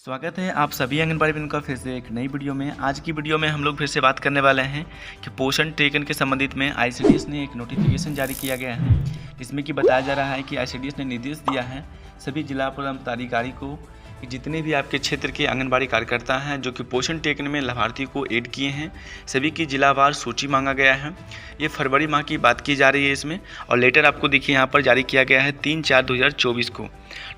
स्वागत है आप सभी आंगनबाड़ी बहनों का फिर से एक नई वीडियो में। आज की वीडियो में हम लोग फिर से बात करने वाले हैं कि पोषण टेकन के संबंधित में आईसीडीएस ने एक नोटिफिकेशन जारी किया गया है, जिसमें कि बताया जा रहा है कि आईसीडीएस ने निर्देश दिया है सभी जिला पदाधिकारी को कि जितने भी आपके क्षेत्र के आंगनबाड़ी कार्यकर्ता हैं जो कि पोषण टेकन में लाभार्थी को ऐड किए हैं, सभी की जिलावार सूची मांगा गया है। ये फरवरी माह की बात की जा रही है इसमें, और लेटर आपको देखिए यहाँ पर जारी किया गया है 3/4/2024 को।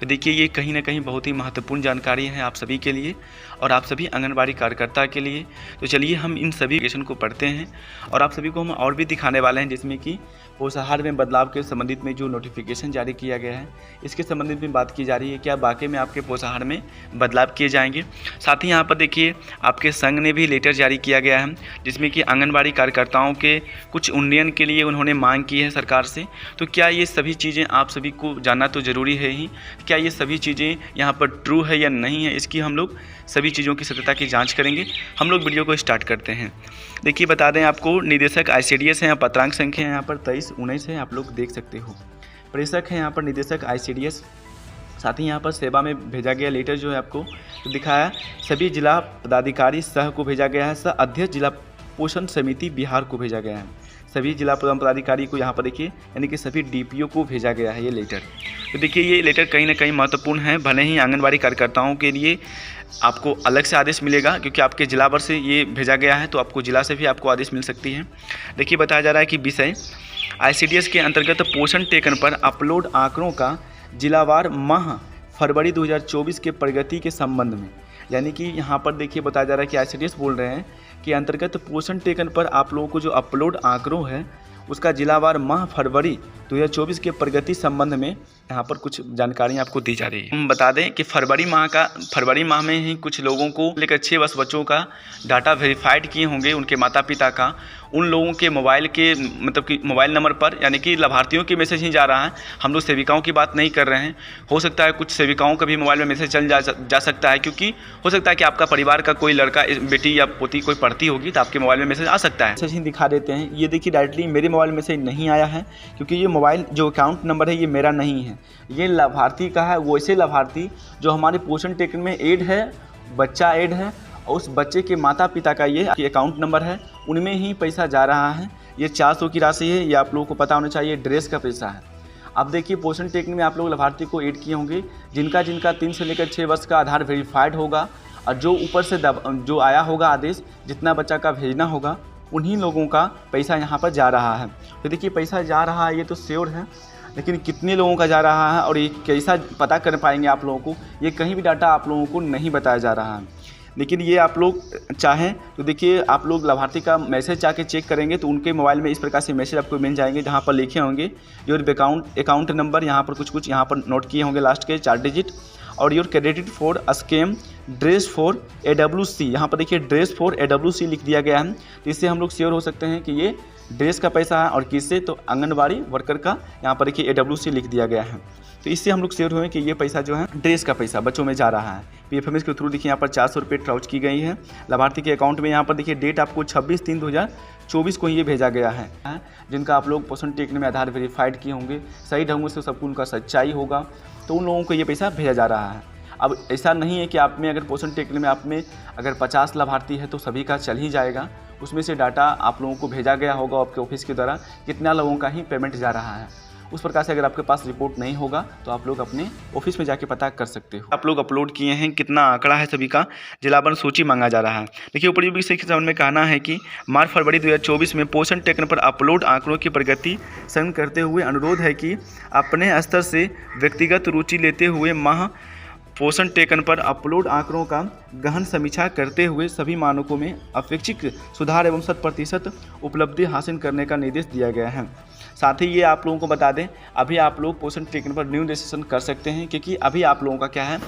तो देखिए ये कहीं ना कहीं बहुत ही महत्वपूर्ण जानकारी है आप सभी के लिए और आप सभी आंगनबाड़ी कार्यकर्ता के लिए। तो चलिए हम इन सभी नोटिफिकेशन को पढ़ते हैं और आप सभी को हम और भी दिखाने वाले हैं, जिसमें कि पोषाहार में बदलाव के संबंधित में जो नोटिफिकेशन जारी किया गया है इसके संबंधित में बात की जा रही है। क्या वाकई में आपके पोषाहार में बदलाव किए जाएंगे। साथ ही यहाँ पर देखिए आपके संघ ने भी लेटर जारी किया गया है, जिसमें कि आंगनबाड़ी कार्यकर्ताओं के कुछ उन्नयन के लिए उन्होंने मांग की है सरकार से। तो क्या ये सभी चीज़ें आप सभी को जानना तो ज़रूरी है ही, क्या ये सभी चीज़ें यहाँ पर ट्रू है या नहीं है, इसकी हम लोग सभी चीज़ों की सत्यता की जांच करेंगे। हम लोग वीडियो को स्टार्ट करते हैं। देखिए बता दें आपको, निदेशक आईसीडीएस हैं, पत्रांक संख्या यहाँ पर 2319 है, आप लोग देख सकते हो। प्रेषक है यहाँ पर निदेशक आईसीडीएस। साथ ही यहाँ पर सेवा में भेजा गया लेटर जो है आपको तो दिखाया सभी जिला पदाधिकारी सह को भेजा गया है, सह अध्यक्ष जिला पोषण समिति बिहार को भेजा गया है। सभी जिला पदाधिकारी को यहाँ पर देखिए यानी कि सभी डीपीओ को भेजा गया है ये लेटर। तो देखिए ये लेटर कहीं ना कहीं महत्वपूर्ण है। भले ही आंगनबाड़ी कार्यकर्ताओं के लिए आपको अलग से आदेश मिलेगा, क्योंकि आपके जिला भर से ये भेजा गया है, तो आपको जिला से भी आपको आदेश मिल सकती है। देखिए बताया जा रहा है कि विषय आईसीडीएस के अंतर्गत पोषण टेकन पर अपलोड आंकड़ों का जिलावार माह फरवरी 2024 के प्रगति के संबंध में। यानी कि यहाँ पर देखिए बताया जा रहा है कि आईसीडीएस बोल रहे हैं कि अंतर्गत पोषण टेकन पर आप लोगों को जो अपलोड आंकड़ों है उसका जिलावार माह फरवरी 2024 के प्रगति संबंध में यहाँ पर कुछ जानकारी आपको दी जा रही है। हम बता दें कि फरवरी माह में ही कुछ लोगों को लेकर 6 वर्ष बच्चों का डाटा वेरीफाइड किए होंगे, उनके माता पिता का, उन लोगों के मोबाइल के मतलब कि मोबाइल नंबर पर, यानी कि लाभार्थियों के मैसेज ही जा रहा है। हम लोग सेविकाओं की बात नहीं कर रहे हैं। हो सकता है कुछ सेविकाओं का भी मोबाइल में मैसेज चल जा सकता है, क्योंकि हो सकता है कि आपका परिवार का कोई लड़का, बेटी या पोती कोई पढ़ती होगी तो आपके मोबाइल में मैसेज आ सकता है। मैसेज ही दिखा देते हैं। ये देखिए डायरेक्टली मेरे मोबाइल में मैसेज नहीं आया है, क्योंकि ये मोबाइल जो अकाउंट नंबर है ये मेरा नहीं है, ये लाभार्थी का है। वैसे लाभार्थी जो हमारे पोषण टेकन में ऐड है, बच्चा ऐड है, और उस बच्चे के माता पिता का ये अकाउंट नंबर है, उनमें ही पैसा जा रहा है। ये 400 की राशि है, ये आप लोगों को पता होना चाहिए। ड्रेस का पैसा है। अब देखिए पोषण टेकन में आप लोग लाभार्थी को ऐड किए होंगे जिनका 3 से लेकर 6 वर्ष का आधार वेरीफाइड होगा, और जो ऊपर से जो आया होगा आदेश जितना बच्चा का भेजना होगा उन्हीं लोगों का पैसा यहाँ पर जा रहा है। तो देखिए पैसा जा रहा है, ये तो श्योर है, लेकिन कितने लोगों का जा रहा है और ये कैसा पता कर पाएंगे आप लोगों को, ये कहीं भी डाटा आप लोगों को नहीं बताया जा रहा है। लेकिन ये आप लोग चाहें तो देखिए आप लोग लाभार्थी का मैसेज जाके चेक करेंगे तो उनके मोबाइल में इस प्रकार से मैसेज आपको मिल जाएंगे, जहाँ पर लिखे होंगे योर अकाउंट नंबर, यहाँ पर कुछ यहाँ पर नोट किए होंगे लास्ट के 4 डिजिट, और your credit for scheme dress for AWC, यहाँ पर देखिए ड्रेस फॉर AWC लिख दिया गया है। तो इससे हम लोग श्योर हो सकते हैं कि ये ड्रेस का पैसा है, और किससे, तो आंगनबाड़ी वर्कर का यहाँ पर देखिए AWC लिख दिया गया है। तो इससे हम लोग श्योर हुए कि ये पैसा जो है ड्रेस का पैसा बच्चों में जा रहा है। PFMS के थ्रू देखिए यहाँ पर 400 रुपये ट्राउच की गई है लाभार्थी के अकाउंट में। यहाँ पर देखिए डेट आपको 26/3/2024 को ये भेजा गया है। जिनका आप लोग पोषण टेकन में आधार वेरीफाइड किए होंगे, सही ढंग से सबको उनका सच्चाई होगा, तो उन लोगों को ये पैसा भेजा जा रहा है। अब ऐसा नहीं है कि आप में अगर पोषण टेकन में आप में अगर 50 लाभार्थी है तो सभी का चल ही जाएगा। उसमें से डाटा आप लोगों को भेजा गया होगा आपके ऑफिस के द्वारा, कितना लोगों का ही पेमेंट जा रहा है। उस प्रकार से अगर आपके पास रिपोर्ट नहीं होगा तो आप लोग अपने ऑफिस में जाके पता कर सकते हो। आप लोग अपलोड किए हैं, कितना आंकड़ा है सभी का, जिलावार सूची मांगा जा रहा है। देखिए ऊपरी विषय के संबंध में कहना है कि मार्च फरवरी 2024 में पोषण टेकन पर अपलोड आंकड़ों की प्रगति संग करते हुए अनुरोध है कि अपने स्तर से व्यक्तिगत रुचि लेते हुए माह पोषण टेकन पर अपलोड आंकड़ों का गहन समीक्षा करते हुए सभी मानकों में अपेक्षित सुधार एवं 100% उपलब्धि हासिल करने का निर्देश दिया गया है। साथ ही ये आप लोगों को बता दें, अभी आप लोग पोषण टेकन पर न्यू रजिस्ट्रेशन कर सकते हैं, क्योंकि अभी आप लोगों का क्या है,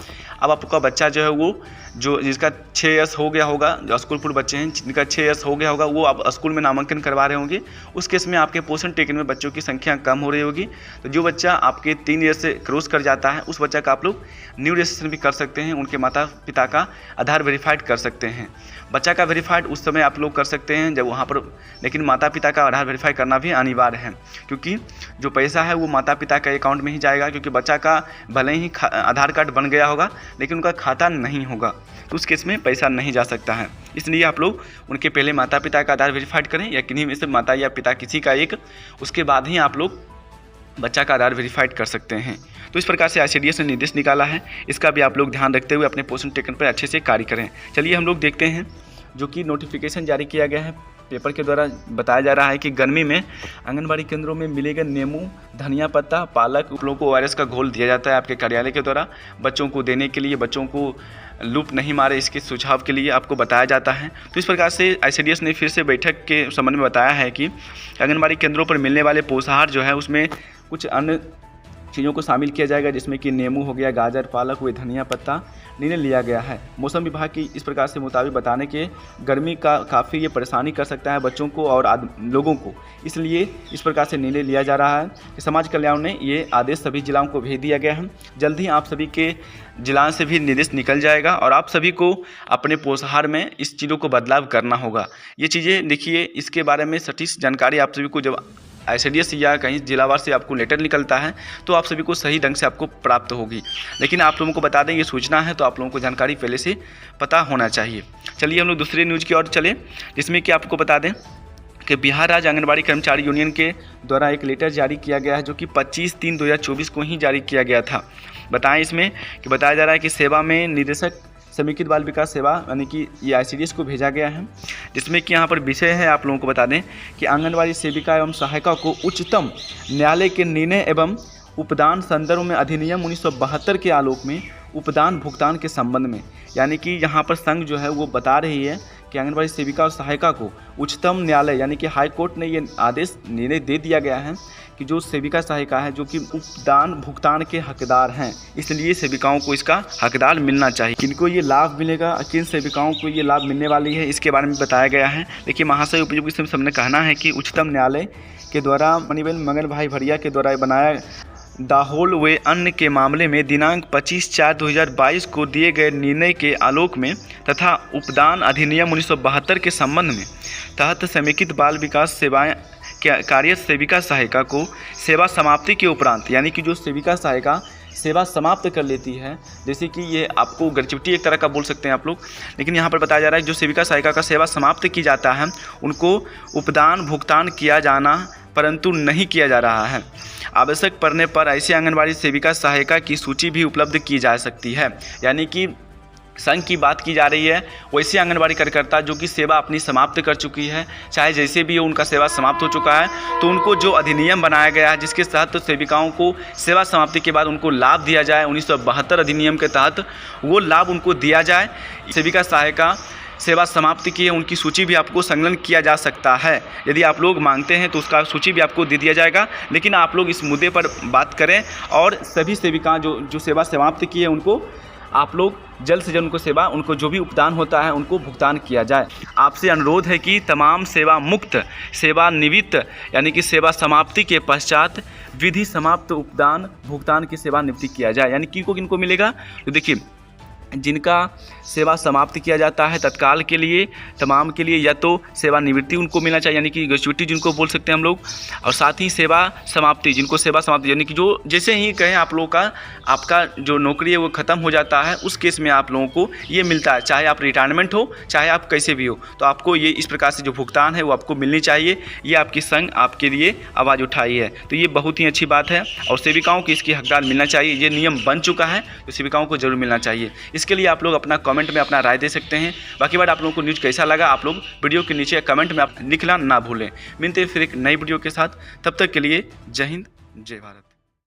अब आपका बच्चा जो है वो जो जिसका 6 ईयर्स हो गया होगा, जो स्कूल पूर्व बच्चे हैं जिनका 6 ईयर्स हो गया होगा, वो अब स्कूल में नामांकन करवा रहे होंगे, उस केस में आपके पोषण टेकन में बच्चों की संख्या कम हो रही होगी। तो जो बच्चा आपके 3 ईयर से क्रॉस कर जाता है, उस बच्चा का आप लोग न्यू रजिस्ट्रेशन भी कर सकते हैं, उनके माता पिता का आधार वेरीफाइड कर सकते हैं। बच्चा का वेरीफाइड उस समय आप लोग कर सकते हैं जब वहाँ पर, लेकिन माता पिता का आधार वेरीफाई करना भी अनिवार्य है, क्योंकि जो पैसा है वो माता पिता के अकाउंट में ही जाएगा, क्योंकि बच्चा का भले ही आधार कार्ड बन गया होगा लेकिन उनका खाता नहीं होगा, तो उस केस में पैसा नहीं जा सकता है। इसलिए आप लोग उनके पहले माता पिता का आधार वेरीफाइड करें, या किन्हीं में से माता या पिता किसी का एक, उसके बाद ही आप लोग बच्चा का आधार वेरीफाइड कर सकते हैं। तो इस प्रकार से ICDS ने निर्देश निकाला है, इसका भी आप लोग ध्यान रखते हुए अपने पोषण टेकन पर अच्छे से कार्य करें। चलिए हम लोग देखते हैं जो कि नोटिफिकेशन जारी किया गया है पेपर के द्वारा। बताया जा रहा है कि गर्मी में आंगनबाड़ी केंद्रों में मिलेगा नींबू, धनिया पत्ता, पालक, उन लोगों को ORS का घोल दिया जाता है आपके कार्यालय के द्वारा बच्चों को देने के लिए, बच्चों को लूप नहीं मारे इसके सुझाव के लिए आपको बताया जाता है। तो इस प्रकार से ICDS ने फिर से बैठक के संबंध में बताया है कि आंगनबाड़ी केंद्रों पर मिलने वाले पोषाहार जो है उसमें कुछ अन्य चीज़ों को शामिल किया जाएगा, जिसमें कि नींबू हो गया, गाजर, पालक हुए, धनिया पत्ता निर्णय लिया गया है। मौसम विभाग की इस प्रकार से मुताबिक बताने के गर्मी का काफ़ी ये परेशानी कर सकता है बच्चों को और लोगों को, इसलिए इस प्रकार से निर्णय लिया जा रहा है कि समाज कल्याण ने ये आदेश सभी जिलाओं को भेज दिया गया है। जल्द ही आप सभी के जिला से भी निर्देश निकल जाएगा और आप सभी को अपने पोषाहार में इस चीज़ों को बदलाव करना होगा। ये चीज़ें देखिए, इसके बारे में सटीक जानकारी आप सभी को जब ICDS या कहीं जिलावार से आपको लेटर निकलता है तो आप सभी को सही ढंग से आपको प्राप्त होगी। लेकिन आप लोगों को बता दें ये सूचना है, तो आप लोगों को जानकारी पहले से पता होना चाहिए। चलिए हम लोग दूसरे न्यूज़ की ओर चलें, जिसमें कि आपको बता दें कि बिहार राज्य आंगनबाड़ी कर्मचारी यूनियन के द्वारा एक लेटर जारी किया गया है, जो कि 25/3/2024 को ही जारी किया गया था। बताएं इसमें कि बताया जा रहा है कि सेवा में निदेशक समेकित बाल विकास सेवा यानी कि ये ICDS को भेजा गया है, जिसमें कि यहाँ पर विषय है, आप लोगों को बता दें कि आंगनबाड़ी सेविका एवं सहायिका को उच्चतम न्यायालय के निर्णय एवं उपदान संदर्भ में अधिनियम 1972 के आलोक में उपदान भुगतान के संबंध में, यानी कि यहाँ पर संघ जो है वो बता रही है कि आंगनबाड़ी सेविका और सहायिका को उच्चतम न्यायालय यानी कि हाई कोर्ट ने ये आदेश निर्णय दे दिया गया है कि जो सेविका सहायिका है जो कि उपदान भुगतान के हकदार हैं, इसलिए सेविकाओं को इसका हकदार मिलना चाहिए। किनको ये लाभ मिलेगा, किन सेविकाओं को ये लाभ मिलने वाली है, इसके बारे में बताया गया है। देखिए महाशय उपयोगी से सबने कहना है कि उच्चतम न्यायालय के द्वारा मणिबेन मंगल भाई भरिया के द्वारा बनाया दाहोल व अन्य के मामले में दिनांक 25/4/2022 को दिए गए निर्णय के आलोक में तथा उपदान अधिनियम 1972 के संबंध में तहत समेकित बाल विकास सेवाएं कार्य सेविका सहायिका को सेवा समाप्ति के उपरांत, यानी कि जो सेविका सहायिका सेवा समाप्त कर लेती है, जैसे कि ये आपको ग्रेच्युटी एक तरह का बोल सकते हैं आप लोग, लेकिन यहाँ पर बताया जा रहा है जो सेविका सहायिका का सेवा समाप्त की जाता है उनको उपदान भुगतान किया जाना परंतु नहीं किया जा रहा है। आवश्यक पड़ने पर ऐसे आंगनबाड़ी सेविका सहायिका की सूची भी उपलब्ध की जा सकती है, यानी कि संघ की बात की जा रही है वैसे आंगनबाड़ी कार्यकर्ता जो कि सेवा अपनी समाप्त कर चुकी है, चाहे जैसे भी हो उनका सेवा समाप्त हो चुका है, तो उनको जो अधिनियम बनाया गया है जिसके तहत सेविकाओं को सेवा समाप्ति के बाद उनको लाभ दिया जाए 1972 अधिनियम के तहत, वो लाभ उनको दिया जाए। सेविका सहायिका सेवा समाप्ति की है उनकी सूची भी आपको संकलन किया जा सकता है, यदि आप लोग मांगते हैं तो उसका सूची भी आपको दे दिया जाएगा। लेकिन आप लोग इस मुद्दे पर बात करें और सभी सेविका जो सेवा समाप्त की है उनको आप लोग जल्द से जल्द उनको सेवा उनको जो भी उपदान होता है उनको भुगतान किया जाए। आपसे अनुरोध है कि तमाम सेवा मुक्त सेवानिवृत्त यानी कि सेवा समाप्ति के पश्चात विधि समाप्त उपदान भुगतान की सेवानिवृत्ति किया जाए। यानी किनको मिलेगा, तो देखिए जिनका सेवा समाप्त किया जाता है तत्काल के लिए तमाम के लिए या तो सेवानिवृत्ति उनको मिलना चाहिए, यानी कि ग्रेच्युटी जिनको बोल सकते हैं हम लोग, और साथ ही सेवा समाप्ति जिनको सेवा समाप्ति यानी कि जो जैसे ही कहें आप लोगों का आपका जो नौकरी है वो ख़त्म हो जाता है, उस केस में आप लोगों को ये मिलता है, चाहे आप रिटायरमेंट हो चाहे आप कैसे भी हो, तो आपको ये इस प्रकार से जो भुगतान है वो आपको मिलनी चाहिए। ये आपकी संघ आपके लिए आवाज़ उठाई है, तो ये बहुत ही अच्छी बात है और सेविकाओं को इसकी हकदार मिलना चाहिए। ये नियम बन चुका है तो सेविकाओं को जरूर मिलना चाहिए। इसके लिए आप लोग अपना कमेंट में अपना राय दे सकते हैं। बाकी बात आप लोगों को न्यूज़ कैसा लगा आप लोग वीडियो के नीचे कमेंट में आप लिखना ना भूलें। मिलते हैं फिर एक नई वीडियो के साथ, तब तक के लिए जय हिंद जय भारत।